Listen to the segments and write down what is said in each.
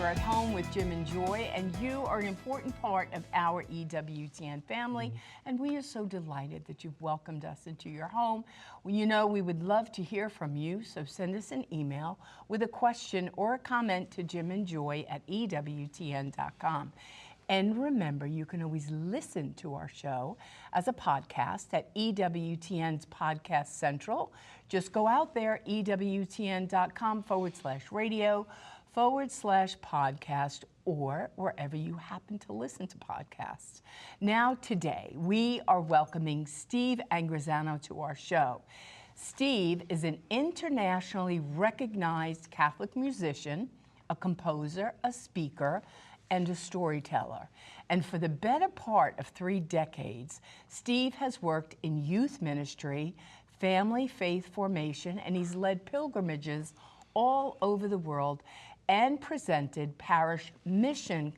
at home with Jim and Joy, and you are an important part of our EWTN family, and we are so delighted that you've welcomed us into your home. Well, you know, we would love to hear from you, so send us an email with a question or a comment to jimandjoy@ewtn.com. And remember, you can always listen to our show as a podcast at EWTN's Podcast Central. Just go out there, ewtn.com/radio/podcast, or wherever you happen to listen to podcasts. Now, today, we are welcoming Steve Angrisano to our show. Steve is an internationally recognized Catholic musician, a composer, a speaker, and a storyteller. And for the better part of 3 decades, Steve has worked in youth ministry, family faith formation, and he's led pilgrimages all over the world and presented parish mission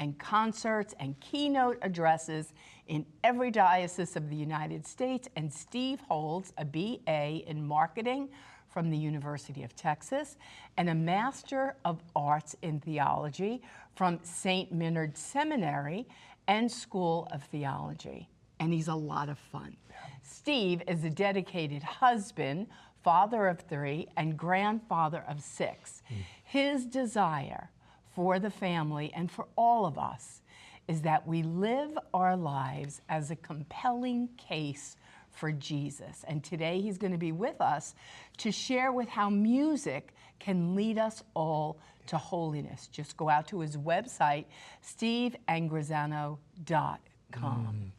and concerts and keynote addresses in every diocese of the United States. And Steve holds a BA in marketing from the University of Texas and a Master of Arts in Theology from St. Minard Seminary and School of Theology. And he's a lot of fun. Steve is a dedicated husband, father of 3, and grandfather of 6. His desire for the family and for all of us is that we live our lives as a compelling case for Jesus. And today he's going to be with us to share with how music can lead us all to holiness. Just go out to his website, steveangrisano.com.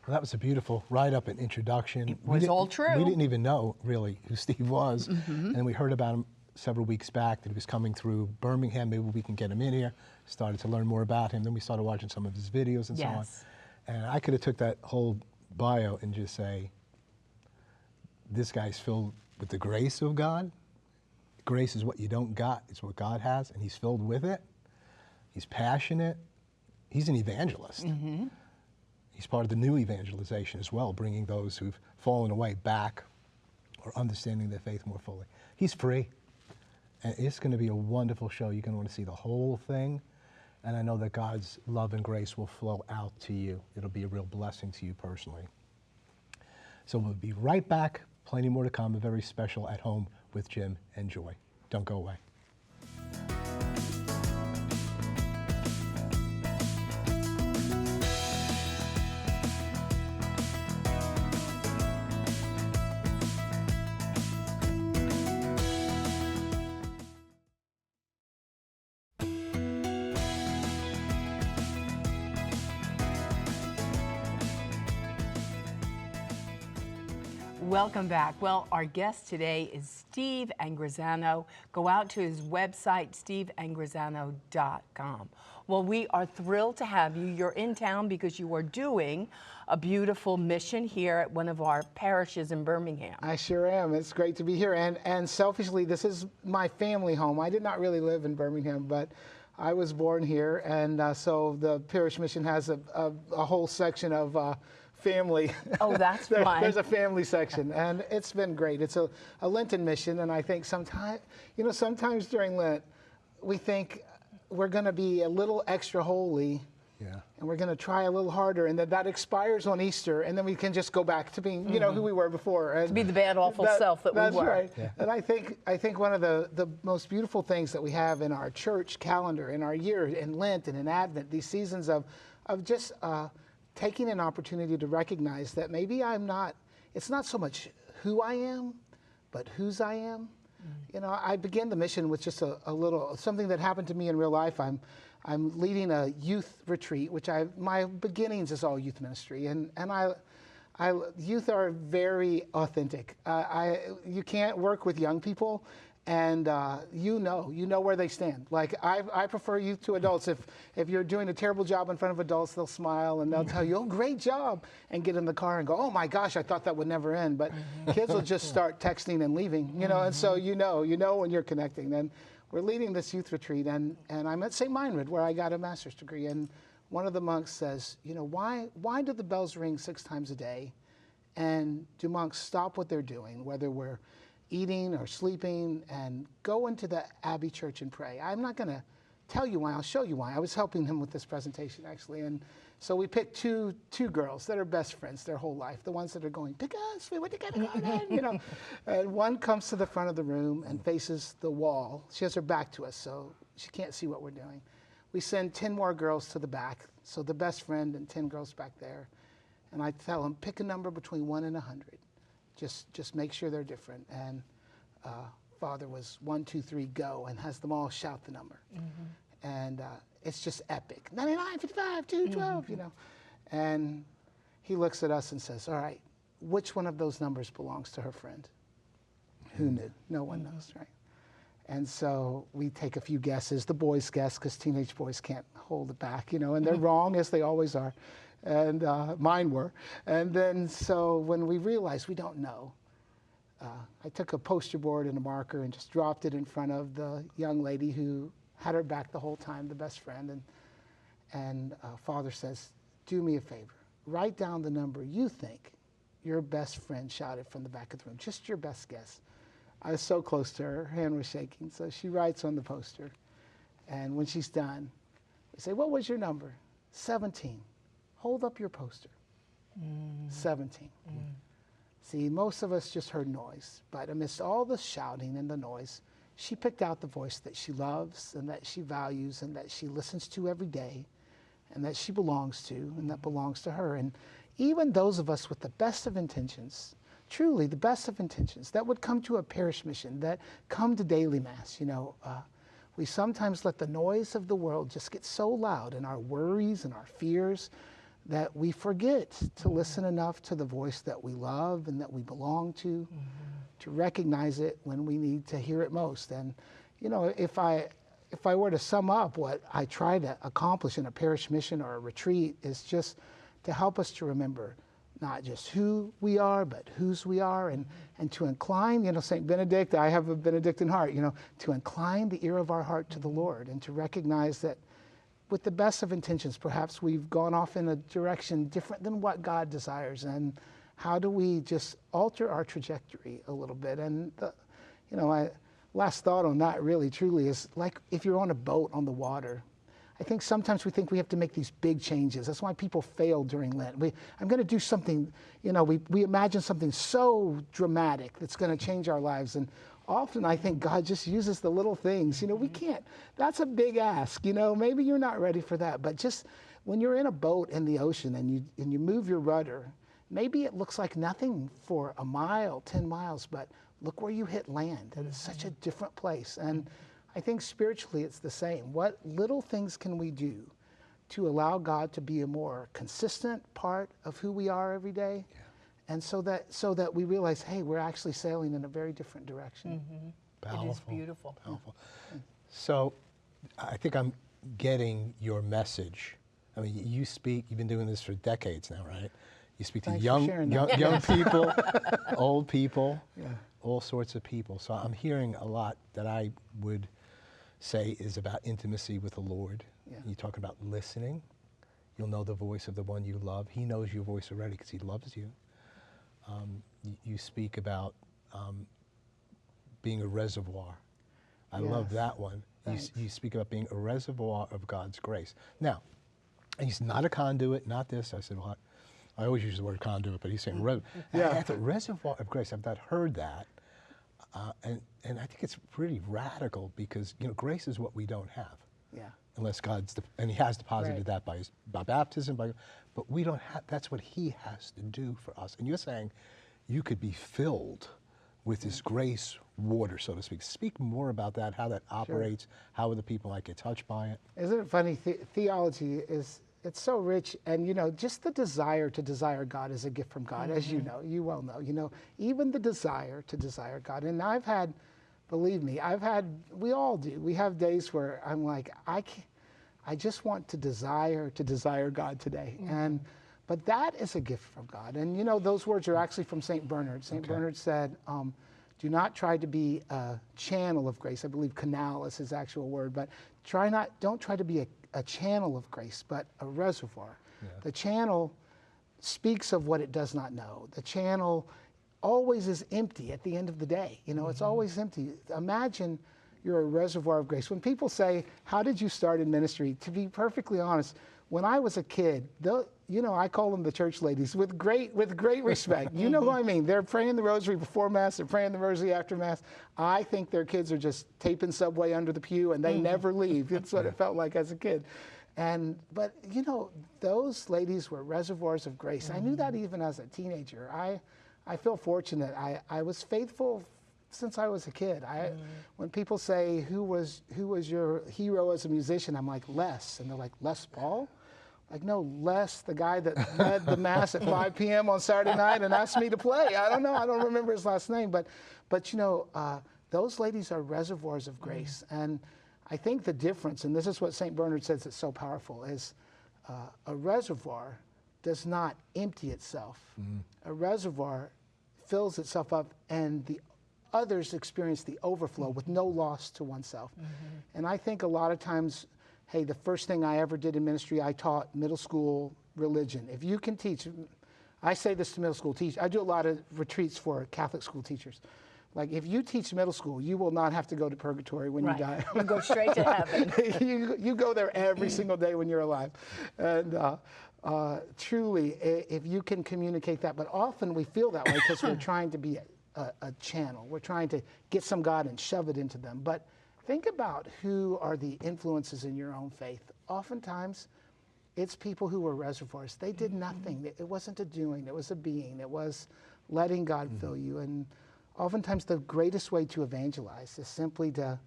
Well, that was a beautiful write-up and introduction. It was all true. We didn't even know, really, who Steve was. And we heard about him several weeks back, that he was coming through Birmingham. Maybe we can get him in here. Started to learn more about him. Then we started watching some of his videos and so on. And I could have took that whole bio and just say, this guy's filled with the grace of God. Grace is what you don't got, it's what God has, and he's filled with it. He's passionate. He's an evangelist. He's part of the new evangelization as well, bringing those who've fallen away back or understanding their faith more fully. He's free, and it's going to be a wonderful show. You're going to want to see the whole thing, and I know that God's love and grace will flow out to you. It'll be a real blessing to you personally. So we'll be right back. Plenty more to come. A very special At Home with Jim and Joy. Don't go away. Welcome back. Well, our guest today is Steve Angrisano. Go out to his website, steveangrisano.com. Well, we are thrilled to have you. You're in town because you are doing a beautiful mission here at one of our parishes in Birmingham. I sure am. It's great to be here. And selfishly, this is my family home. I did not really live in Birmingham, but I was born here. And so the parish mission has a whole section of family. Oh, that's fun. There's a family section, and it's been great. It's a Lenten mission, and I think sometimes during Lent, we think we're going to be a little extra holy, and we're going to try a little harder, and that expires on Easter, and then we can just go back to being, who we were before. And to be the bad, awful self that we were. That's right. Yeah. And I think one of the most beautiful things that we have in our church calendar, in our year, in Lent and in Advent, these seasons of just taking an opportunity to recognize that maybe it's not so much who I am, but whose I am. I began the mission with just a little, something that happened to me in real life. I'm leading a youth retreat, my beginnings is all youth ministry. And youth are very authentic. You can't work with young people, and you know where they stand. Like I prefer youth to adults. If you're doing a terrible job in front of adults, they'll smile and they'll tell you, "Oh, great job," and get in the car and go, "Oh my gosh, I thought that would never end." But kids will just start texting and leaving, and so you know when you're connecting. And we're leading this youth retreat, and I'm at St. Meinrad, where I got a master's degree, and one of the monks says, why do the bells ring 6 times a day, and do monks stop what they're doing, whether we're eating or sleeping, and go into the Abbey Church and pray? I'm not going to tell you why. I'll show you why. I was helping him with this presentation, actually. And so we picked two girls that are best friends their whole life, the ones that are going, pick us, we went together, you know. And one comes to the front of the room and faces the wall. She has her back to us, so she can't see what we're doing. We send 10 more girls to the back, so the best friend and 10 girls back there. And I tell them, pick a number between 1 and 100. Just make sure they're different. And Father was 1, 2, 3, go, and has them all shout the number. And it's just epic. 99, 55, 212, you know. And he looks at us and says, all right, which one of those numbers belongs to her friend? Who knew? No one knows, right? And so we take a few guesses. The boys guess, because teenage boys can't hold it back, you know, and they're wrong, as they always are. And mine were. And then so when we realized we don't know, I took a poster board and a marker and just dropped it in front of the young lady who had her back the whole time, the best friend. And Father says, do me a favor. Write down the number you think your best friend shouted from the back of the room. Just your best guess. I was so close to her. Her hand was shaking. So she writes on the poster. And when she's done, we say, what was your number? 17. Hold up your poster. 17. See, most of us just heard noise. But amidst all the shouting and the noise, she picked out the voice that she loves and that she values and that she listens to every day and that she belongs to and that belongs to her. And even those of us with the best of intentions, truly the best of intentions, that would come to a parish mission, that come to daily Mass, you know, we sometimes let the noise of the world just get so loud in our worries and our fears that we forget to listen enough to the voice that we love and that we belong to recognize it when we need to hear it most. And, you know, if I were to sum up what I try to accomplish in a parish mission or a retreat, is just to help us to remember not just who we are, but whose we are, and to incline, you know, St. Benedict, I have a Benedictine heart, you know, to incline the ear of our heart to the Lord and to recognize that with the best of intentions, perhaps we've gone off in a direction different than what God desires. And how do we just alter our trajectory a little bit? And, you know, last thought on that really truly is like if you're on a boat on the water, I think sometimes we think we have to make these big changes. That's why people fail during Lent. I'm going to do something, you know, we imagine something so dramatic that's going to change our lives. And often I think God just uses the little things. You know, we can't, that's a big ask. You know, maybe you're not ready for that. But just when you're in a boat in the ocean and you move your rudder, maybe it looks like nothing for a mile, 10 miles, but look where you hit land. And it's such a different place. And I think spiritually it's the same. What little things can we do to allow God to be a more consistent part of who we are every day? Yeah. And so that we realize, hey, we're actually sailing in a very different direction. It is beautiful. Powerful. So I think I'm getting your message. I mean, you speak, you've been doing this for decades now, right? You speak to young people, old people, all sorts of people. So I'm hearing a lot that I would say is about intimacy with the Lord. Yeah. You talk about listening. You'll know the voice of the one you love. He knows your voice already because he loves you. You speak about being a reservoir. I love that one. You speak about being a reservoir of God's grace. Now, he's not a conduit, not this. I said, well, I always use the word conduit, but he's saying I thought reservoir of grace. I've not heard that. And I think it's pretty radical because, you know, grace is what we don't have. Yeah. Unless and he has deposited that by baptism, but we don't have, that's what he has to do for us. And you're saying you could be filled with this grace water, so to speak. Speak more about that, how that operates, how other people might get touched by it. Isn't it funny? Theology it's so rich, and you know, just the desire to desire God is a gift from God, as you know, you well know. You know, even the desire to desire God. And I've had, believe me, we all do. We have days where I'm like, I just want to desire God today. But that is a gift from God. And you know, those words are actually from St. Bernard. St. Bernard said, do not try to be a channel of grace. I believe canal is his actual word, but don't try to be a channel of grace, but a reservoir. Yeah. The channel speaks of what it does not know. The channel always is empty at the end of the day. You know, it's always empty. Imagine you're a reservoir of grace. When people say, how did you start in ministry? To be perfectly honest, when I was a kid, you know, I call them the church ladies with great respect. You know who I mean. They're praying the rosary before Mass, they're praying the rosary after Mass. I think their kids are just taping Subway under the pew and they never leave. That's what it felt like as a kid. But you know, those ladies were reservoirs of grace. I knew that even as a teenager. I feel fortunate. I was faithful since I was a kid. When people say, who was your hero as a musician, I'm like, Les. And they're like, Les Paul? Like, no, Les, the guy that led the Mass at 5 p.m. on Saturday night and asked me to play. I don't know. I don't remember his last name. But you know, those ladies are reservoirs of grace. And I think the difference, and this is what St. Bernard says that's so powerful, is a reservoir does not empty itself. A reservoir fills itself up and the others experience the overflow with no loss to oneself. And I think a lot of times, hey, the first thing I ever did in ministry, I taught middle school religion. If you can teach, I say this to middle school teachers, I do a lot of retreats for Catholic school teachers. Like, if you teach middle school, you will not have to go to purgatory when you die. You go straight to heaven. you go there every single day when you're alive. And truly, if you can communicate that, but often we feel that way because we're trying to be a channel. We're trying to get some God and shove it into them. But think about who are the influences in your own faith. Oftentimes, it's people who were reservoirs. They did nothing. It wasn't a doing. It was a being. It was letting God fill you. And oftentimes, the greatest way to evangelize is simply to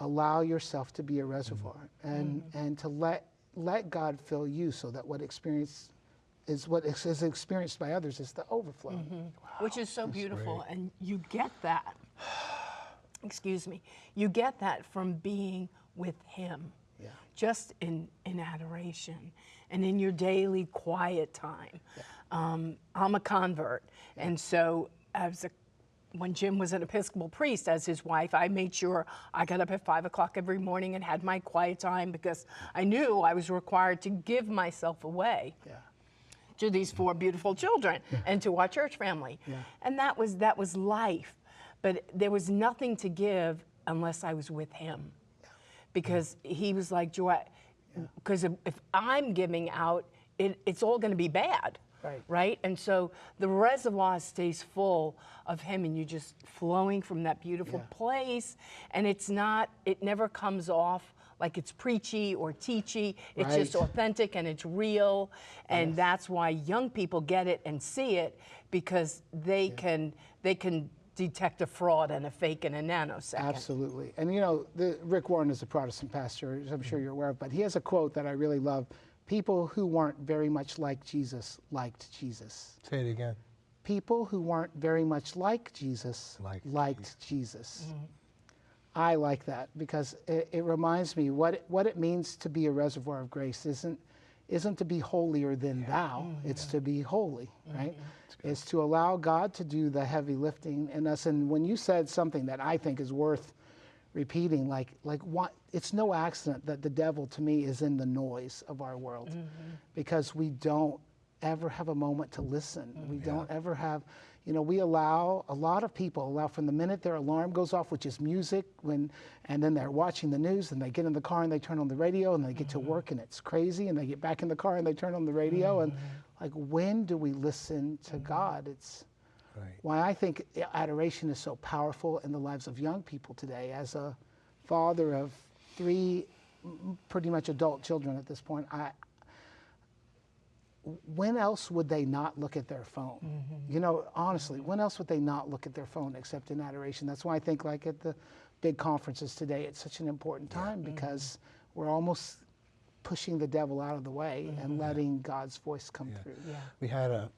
allow yourself to be a reservoir and to let God fill you, so that what is experienced by others is the overflow. Wow. Which is so beautiful. Great. And you get that, excuse me, you get that from being with him. Yeah. Just in adoration and in your daily quiet time. Yeah. I'm a convert. Yeah. And so when Jim was an Episcopal priest, as his wife, I made sure I got up at 5 o'clock every morning and had my quiet time, because I knew I was required to give myself away to these 4 beautiful children and to our church family. Yeah. And that was life. But there was nothing to give unless I was with him. Yeah. Because he was like, Joy, because if I'm giving out, it's all going to be bad. Right? And so the reservoir stays full of him, and you're just flowing from that beautiful place. And it never comes off like it's preachy or teachy. It's just authentic and it's real. And that's why young people get it and see it, because they can detect a fraud and a fake in a nanosecond. Absolutely. And you know, Rick Warren is a Protestant pastor, as I'm sure you're aware of, but he has a quote that I really love. People who weren't very much like Jesus liked Jesus. Say it again. People who weren't very much like Jesus liked Jesus. I like that, because it reminds me what it means to be a reservoir of grace isn't to be holier than thou. It's to be holy, right? It's to allow God to do the heavy lifting in us. And when you said something that I think is worth repeating, like what, it's no accident that the devil, to me, is in the noise of our world, because we don't ever have a moment to listen. We don't ever have, you know, a lot of people allow from the minute their alarm goes off, which is music, and then they're watching the news, and they get in the car and they turn on the radio, and they get to work and it's crazy, and they get back in the car and they turn on the radio, and like, when do we listen to God? It's why I think adoration is so powerful in the lives of young people today. As a father of 3 pretty much adult children at this point, when else would they not look at their phone? You know, honestly, when else would they not look at their phone except in adoration? That's why I think, like at the big conferences today, it's such an important time, because we're almost pushing the devil out of the way and letting God's voice come through. We had a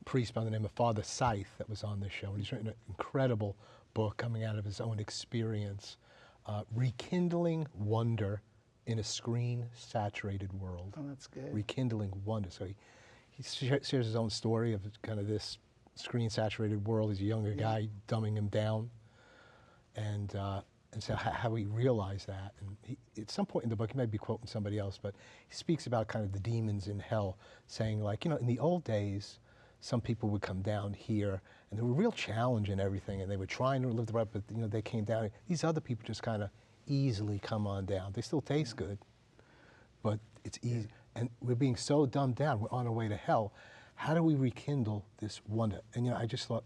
priest by the name of Father Scythe that was on this show, and he's written an incredible book coming out of his own experience, Rekindling Wonder in a Screen-Saturated World. Oh, that's good. Rekindling wonder. So he shares his own story of kind of this screen-saturated world. He's a younger guy, dumbing him down, and so how he realized that. And he, at some point in the book, he might be quoting somebody else, but he speaks about kind of the demons in hell, saying, like, you know, in the old days, some people would come down here and they were real challenge and everything, and they were trying to live the right, but they came down. These other people just kind of easily come on down. They still taste good, but it's easy. And we're being so dumbed down. We're on our way to hell. How do we rekindle this wonder? And I just thought,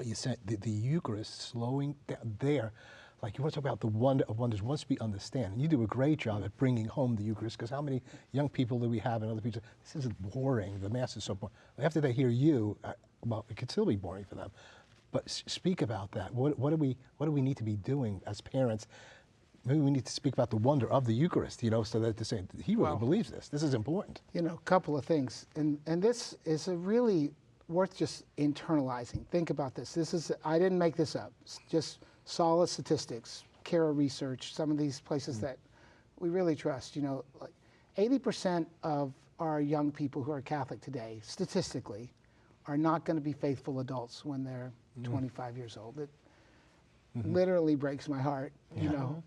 you said the Eucharist slowing down there. Like you want to talk about the wonder of wonders once we understand. And you do a great job at bringing home the Eucharist, because how many young people do we have and other people, this isn't boring, the Mass is so boring. After they hear you, well, it could still be boring for them. But speak about that. What do we need to be doing as parents? Maybe we need to speak about the wonder of the Eucharist, so that they're saying, he really believes this. This is important. A couple of things. And this is a really worth just internalizing. Think about this. I didn't make this up. It's just solid statistics, Cara Research, some of these places that we really trust. Like 80% of our young people who are Catholic today, statistically, are not going to be faithful adults when they're 25 years old. It literally breaks my heart,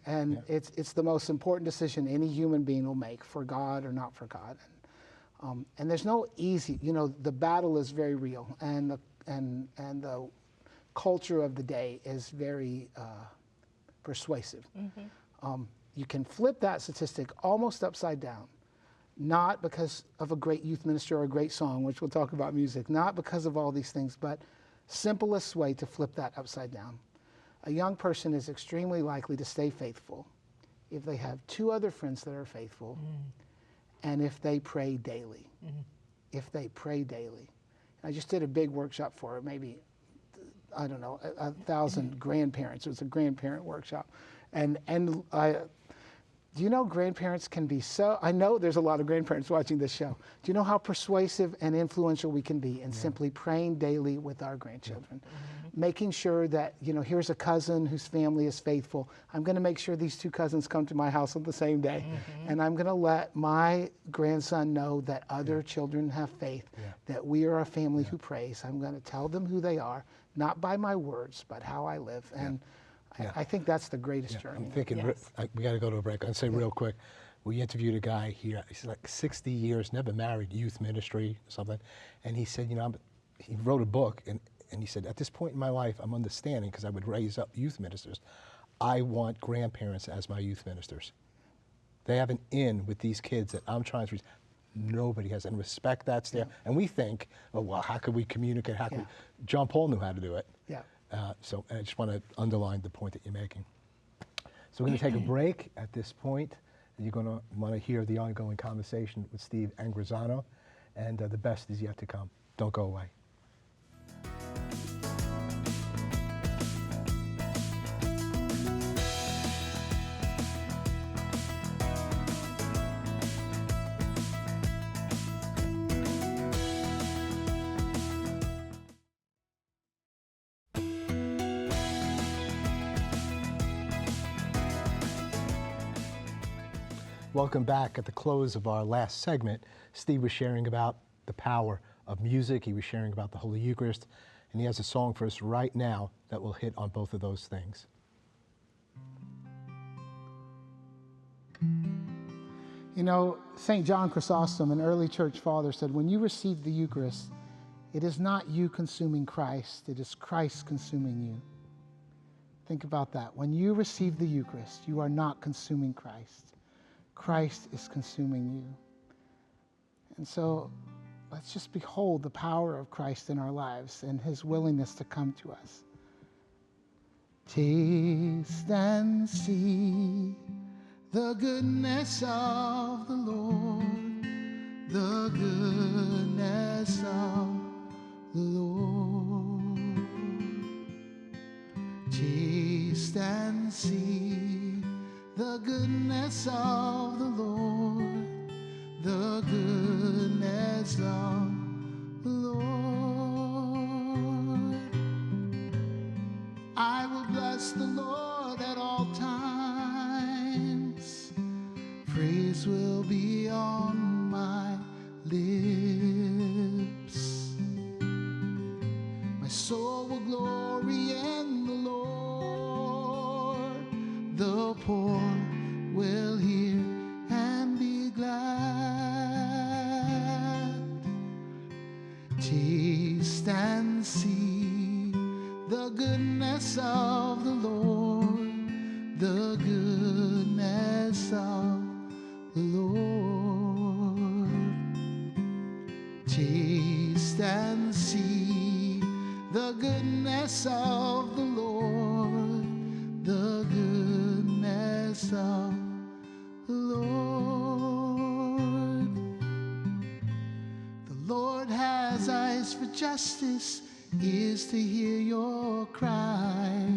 and it's the most important decision any human being will make, for God or not for God. And there's no easy, the battle is very real, and the culture of the day is very persuasive. You can flip that statistic almost upside down, not because of a great youth minister or a great song, which we'll talk about music, not because of all these things, but simplest way to flip that upside down. A young person is extremely likely to stay faithful if they have two other friends that are faithful, and if they pray daily. If they pray daily. I just did a big workshop for maybe, I don't know, 1,000 grandparents. It was a grandparent workshop. And do you know grandparents can be so, I know there's a lot of grandparents watching this show. Do you know how persuasive and influential we can be in simply praying daily with our grandchildren? Making sure that, here's a cousin whose family is faithful. I'm going to make sure these two cousins come to my house on the same day. And I'm going to let my grandson know that other children have faith, that we are a family who prays. I'm going to tell them who they are, not by my words, but how I live. And I think that's the greatest journey. I'm thinking, we got to go to a break. I'll say real quick, we interviewed a guy here, he's like 60 years, never married, youth ministry or something. And he said, he wrote a book, and he said, at this point in my life, I'm understanding, because I would raise up youth ministers, I want grandparents as my youth ministers. They have an in with these kids that I'm trying to reach. Nobody has, and respect that's there. And we think, oh, well, how could we communicate? How could John Paul knew how to do it. So I just want to underline the point that you're making. So we're going to take a break at this point, and you're going to want to hear the ongoing conversation with Steve Angrisano, and the best is yet to come. Don't go away. Welcome back. At the close of our last segment, Steve was sharing about the power of music. He was sharing about the Holy Eucharist, and he has a song for us right now that will hit on both of those things. St. John Chrysostom, an early church father, said, when you receive the Eucharist, it is not you consuming Christ, it is Christ consuming you. Think about that. When you receive the Eucharist, you are not consuming Christ. Christ is consuming you. And so let's just behold the power of Christ in our lives and his willingness to come to us. Taste and see the goodness of the Lord, the goodness of the Lord. Taste and see the goodness of the Lord, the goodness of the Lord. I will bless the Lord at all times. Praise will be on my lips. My soul will glory in the Lord. The poor will hear and be glad. Taste and see goodness of the Lord, the goodness of the Lord. Taste and see the goodness of the Lord, the goodness of the Lord. The Lord has eyes for justice, ears to hear your cry.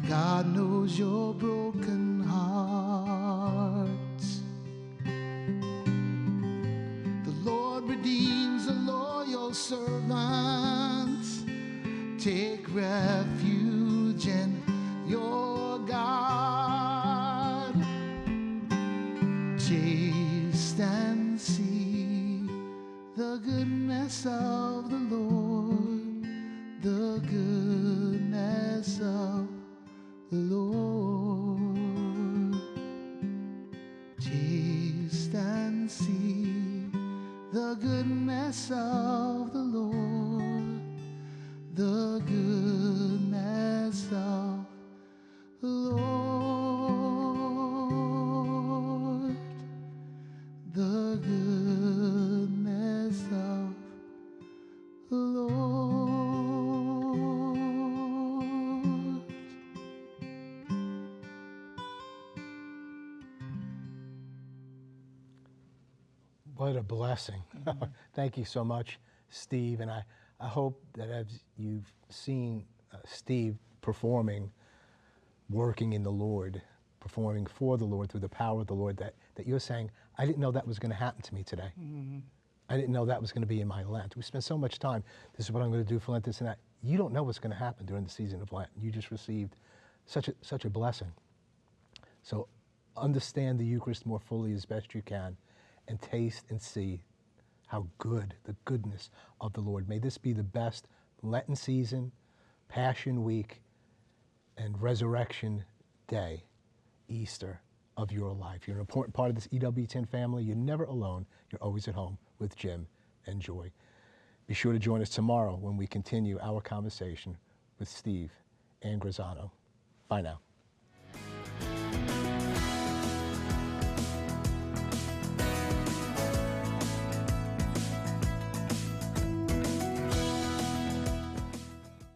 God knows your broken hearts. The Lord redeems a loyal servant. Take refuge in your God. Taste and see the goodness of the Lord, the goodness of the Lord. Taste and see the goodness of the Lord, the goodness of the Lord, the goodness of the Lord. What a blessing. Thank you so much, Steve. And I hope that as you've seen Steve performing, working in the Lord, performing for the Lord through the power of the Lord, that you're saying, I didn't know that was going to happen to me today. I didn't know that was going to be in my Lent. We spend so much time, this is what I'm going to do for Lent, this and that. You don't know what's going to happen during the season of Lent. You just received such a blessing. So understand the Eucharist more fully as best you can, and taste and see how good, the goodness of the Lord. May this be the best Lenten season, Passion Week, and Resurrection Day, Easter, of your life. You're an important part of this EWTN family. You're never alone. You're always at home with Jim and Joy. Be sure to join us tomorrow when we continue our conversation with Steve Angrisano. Bye now.